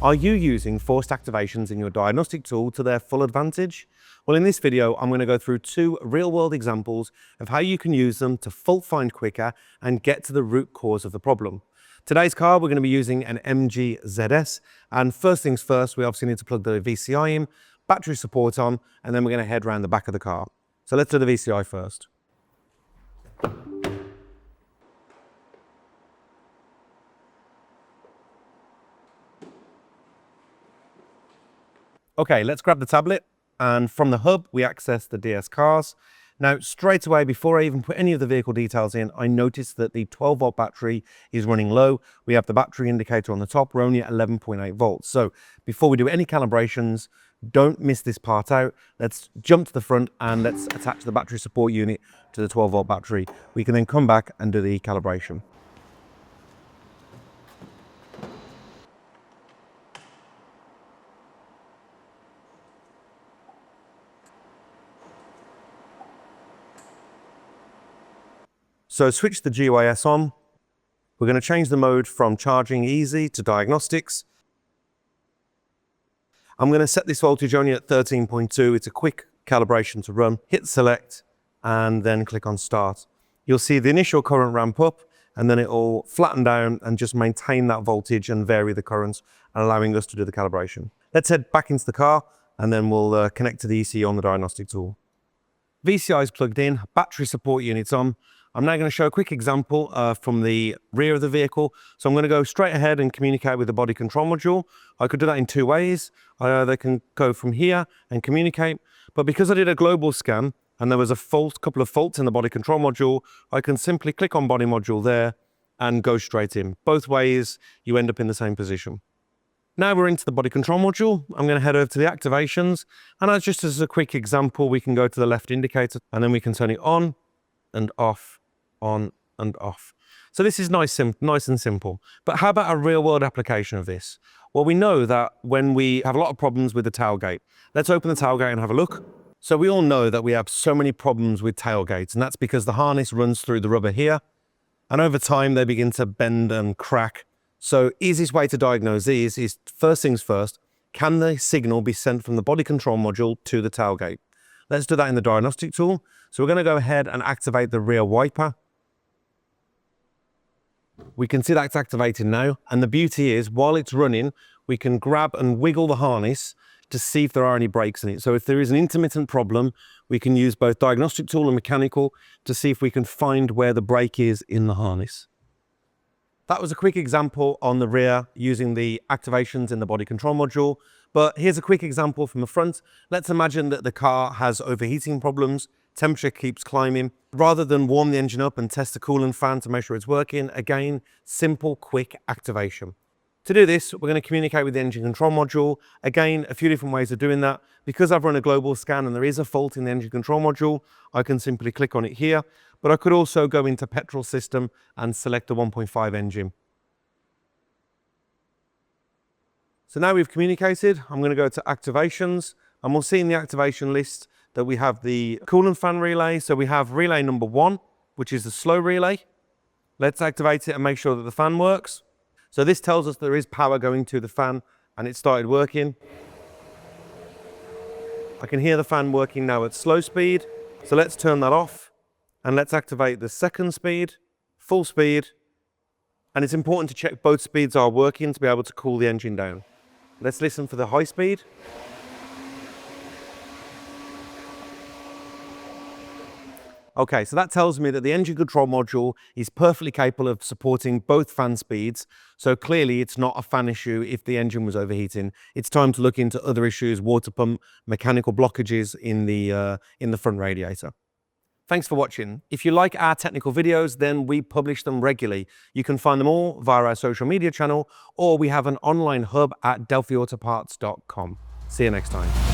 Are you using forced activations in your diagnostic tool to their full advantage? Well, in this video, I'm going to go through two real-world examples of how you can use them to fault find quicker and get to the root cause of the problem. Today's car, we're going to be using an MG ZS, and first things first, we obviously need to plug the VCI in, battery support on, and then we're going to head around the back of the car. So let's do the VCI first. Okay, let's grab the tablet, and from the hub, we access the DS cars. Now, straight away, before I even put any of the vehicle details in, I noticed that the 12-volt battery is running low. We have the battery indicator on the top. We're only at 11.8 volts. So before we do any calibrations, don't miss this part out. Let's jump to the front and let's attach the battery support unit to the 12-volt battery. We can then come back and do the calibration. So switch the GYS on. We're going to change the mode from charging easy to diagnostics. I'm going to set this voltage only at 13.2. It's a quick calibration to run. Hit select and then click on start. You'll see the initial current ramp up and then it'll flatten down and just maintain that voltage and vary the currents, allowing us to do the calibration. Let's head back into the car and then we'll connect to the ECU on the diagnostic tool. VCI is plugged in, battery support unit's on. I'm now going to show a quick example from the rear of the vehicle. So I'm going to go straight ahead and communicate with the body control module. I could do that in two ways. I either can go from here and communicate, but because I did a global scan and there was a couple of faults in the body control module, I can simply click on body module there and go straight in. Both ways, you end up in the same position. Now we're into the body control module. I'm going to head over to the activations, and just as a quick example, we can go to the left indicator and then we can turn it on and off, on and off. So this is nice and simple. But how about a real world application of this? Well, we know that when we have a lot of problems with the tailgate, let's open the tailgate and have a look. So we all know that we have so many problems with tailgates, and that's because the harness runs through the rubber here, and over time they begin to bend and crack. So easiest way to diagnose these is, first things first, can the signal be sent from the body control module to the tailgate? Let's do that in the diagnostic tool. So we're going to go ahead and activate the rear wiper. We can see that's activated now, and the beauty is, while it's running, we can grab and wiggle the harness to see if there are any breaks in it. So if there is an intermittent problem, we can use both diagnostic tool and mechanical to see if we can find where the break is in the harness. That was a quick example on the rear using the activations in the body control module, but here's a quick example from the front. Let's imagine that the car has overheating problems. Temperature keeps climbing. Rather than warm the engine up and test the coolant fan to make sure it's working, again, simple, quick activation. To do this, we're going to communicate with the engine control module. Again, a few different ways of doing that. Because I've run a global scan and there is a fault in the engine control module, I can simply click on it here, but I could also go into petrol system and select the 1.5 engine. So now we've communicated, I'm going to go to activations, and we'll see in the activation list that we have the coolant fan relay. So we have relay number 1, which is the slow relay. Let's activate it and make sure that the fan works. So this tells us there is power going to the fan and it started working. I can hear the fan working now at slow speed. So let's turn that off and let's activate the second speed, full speed. And it's important to check both speeds are working to be able to cool the engine down. Let's listen for the high speed. Okay, so that tells me that the engine control module is perfectly capable of supporting both fan speeds. So clearly it's not a fan issue if the engine was overheating. It's time to look into other issues, water pump, mechanical blockages in the front radiator. Thanks for watching. If you like our technical videos, then we publish them regularly. You can find them all via our social media channel, or we have an online hub at delphiautoparts.com. See you next time.